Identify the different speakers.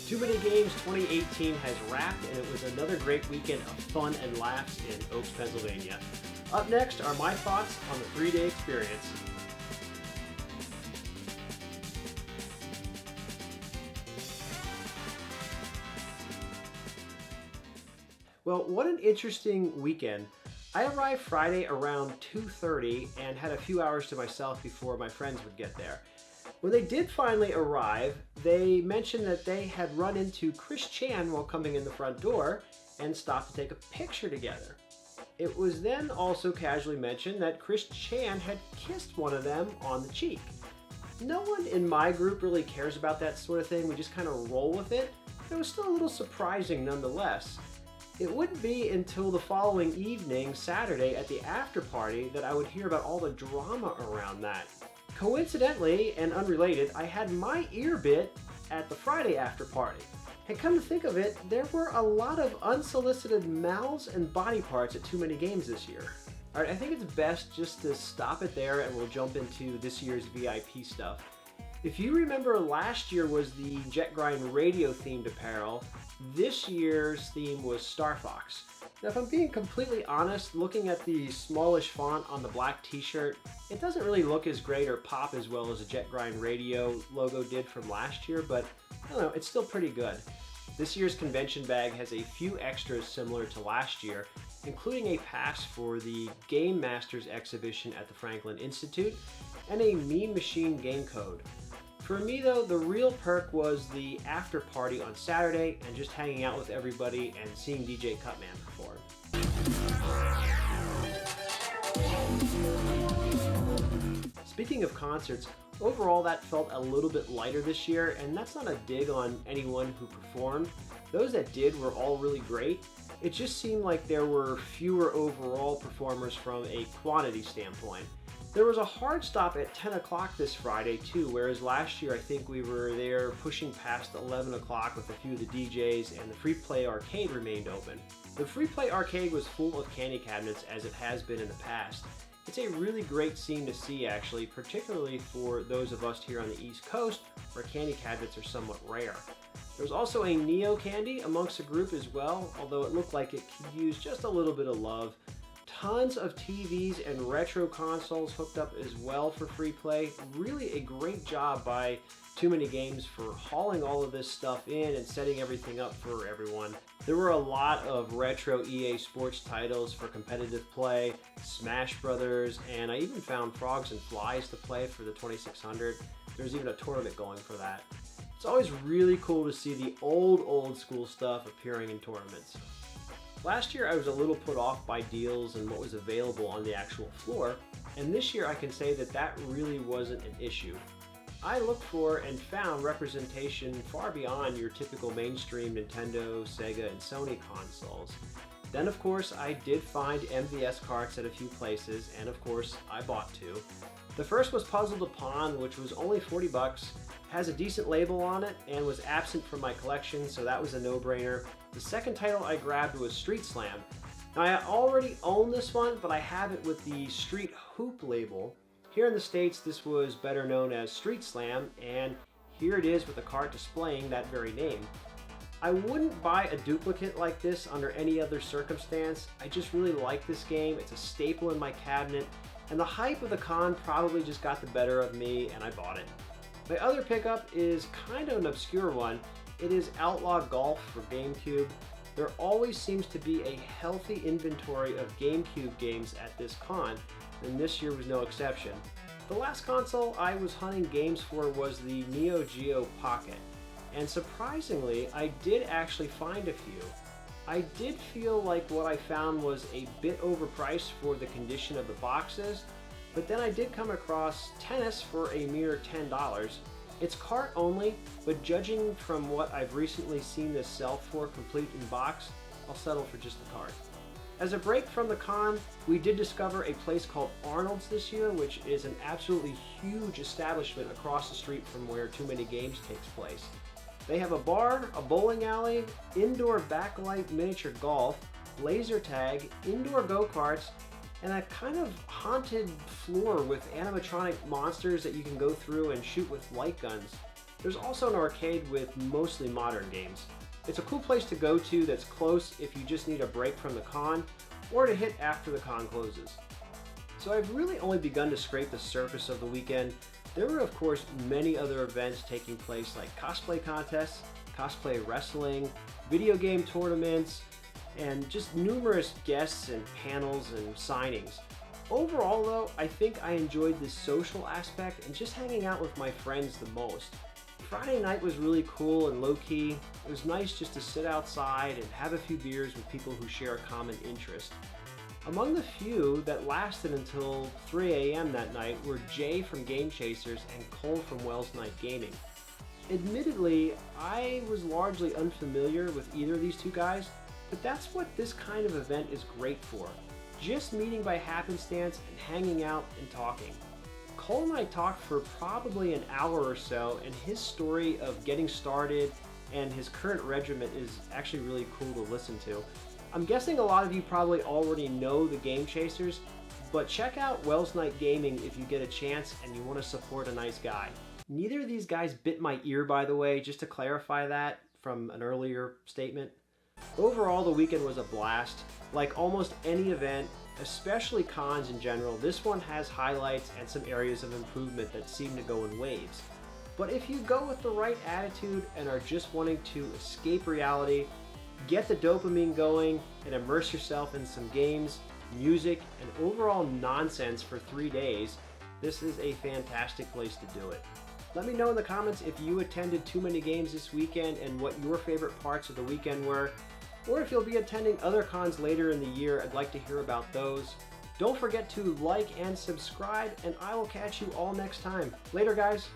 Speaker 1: Too Many Games 2018 has wrapped, and it was another great weekend of fun and laughs in Oaks, Pennsylvania. Up next are my thoughts on the 3-day experience. Well, what an interesting weekend. I arrived Friday around 2:30 and had a few hours to myself before my friends would get there. When they did finally arrive, they mentioned that they had run into Chris Chan while coming in the front door and stopped to take a picture together. It was then also casually mentioned that Chris Chan had kissed one of them on the cheek. No one in my group really cares about that sort of thing. We just kind of roll with it. It was still a little surprising nonetheless. It wouldn't be until the following evening, Saturday, at the after party that I would hear about all the drama around that. Coincidentally and unrelated, I had my ear bit at the Friday after party. And come to think of it, there were a lot of unsolicited mouths and body parts at Too Many Games this year. Alright, I think it's best just to stop it there and we'll jump into this year's VIP stuff. If you remember, last year was the Jet Grind radio themed apparel. This year's theme was Star Fox. Now, if I'm being completely honest, looking at the smallish font on the black t-shirt, it doesn't really look as great or pop as well as the Jet Grind radio logo did from last year, but I don't know, it's still pretty good. This year's convention bag has a few extras similar to last year, including a pass for the Game Masters exhibition at the Franklin Institute and a Mean Machine game code. For me though, the real perk was the after party on Saturday and just hanging out with everybody and seeing DJ Cutman perform. Speaking of concerts, overall that felt a little bit lighter this year, and that's not a dig on anyone who performed. Those that did were all really great. It just seemed like there were fewer overall performers from a quantity standpoint. There was a hard stop at 10 o'clock this Friday too, whereas last year I think we were there pushing past 11 o'clock with a few of the DJs, and the free play arcade remained open. The free play arcade was full of candy cabinets as it has been in the past. It's a really great scene to see actually, particularly for those of us here on the East Coast where candy cabinets are somewhat rare. There was also a Neo candy amongst the group as well, although it looked like it could use just a little bit of love. Tons of TVs and retro consoles hooked up as well for free play. Really a great job by Too Many Games for hauling all of this stuff in and setting everything up for everyone. There were a lot of retro EA Sports titles for competitive play, Smash Brothers, and I even found Frogs and Flies to play for the 2600. There's even a tournament going for that. It's always really cool to see the old school stuff appearing in tournaments. Last year I was a little put off by deals and what was available on the actual floor, and this year I can say that that really wasn't an issue. I looked for and found representation far beyond your typical mainstream Nintendo, Sega, and Sony consoles. Then of course I did find MVS carts at a few places, and of course I bought two. The first was Puzzle to Pond, which was only $40, has a decent label on it, and was absent from my collection, so that was a no-brainer. The second title I grabbed was Street Slam. Now I already own this one, but I have it with the Street Hoop label. Here in the States this was better known as Street Slam, and here it is with a cart displaying that very name. I wouldn't buy a duplicate like this under any other circumstance. I just really like this game. It's a staple in my cabinet, and the hype of the con probably just got the better of me and I bought it. My other pickup is kind of an obscure one. It is Outlaw Golf for GameCube. There always seems to be a healthy inventory of GameCube games at this con, and this year was no exception. The last console I was hunting games for was the Neo Geo Pocket, and surprisingly I did actually find a few. I did feel like what I found was a bit overpriced for the condition of the boxes, but then I did come across Tennis for a mere $10. It's cart only, but judging from what I've recently seen this sell for complete in box, I'll settle for just the cart. As a break from the con, we did discover a place called Arnold's this year, which is an absolutely huge establishment across the street from where Too Many Games takes place. They have a bar, a bowling alley, indoor backlight miniature golf, laser tag, indoor go-karts, and a kind of haunted floor with animatronic monsters that you can go through and shoot with light guns. There's also an arcade with mostly modern games. It's a cool place to go to that's close if you just need a break from the con, or to hit after the con closes. So I've really only begun to scrape the surface of the weekend. There were of course many other events taking place, like cosplay contests, cosplay wrestling, video game tournaments, and just numerous guests and panels and signings. Overall though, I think I enjoyed the social aspect and just hanging out with my friends the most. Friday night was really cool and low-key. It was nice just to sit outside and have a few beers with people who share a common interest. Among the few that lasted until 3 a.m. that night were Jay from Game Chasers and Cole from Wells Night Gaming. Admittedly, I was largely unfamiliar with either of these two guys, but that's what this kind of event is great for. Just meeting by happenstance and hanging out and talking. Cole and I talked for probably an hour or so, and his story of getting started and his current regiment is actually really cool to listen to. I'm guessing a lot of you probably already know the Game Chasers, but check out Wells Night Gaming if you get a chance and you want to support a nice guy. Neither of these guys bit my ear, by the way, just to clarify that from an earlier statement. Overall, the weekend was a blast. Like almost any event, especially cons in general, this one has highlights and some areas of improvement that seem to go in waves. But if you go with the right attitude and are just wanting to escape reality, get the dopamine going, and immerse yourself in some games, music, and overall nonsense for 3 days, this is a fantastic place to do it. Let me know in the comments if you attended too many games this weekend and what your favorite parts of the weekend were. Or if you'll be attending other cons later in the year, I'd like to hear about those. Don't forget to like and subscribe, and I will catch you all next time. Later, guys.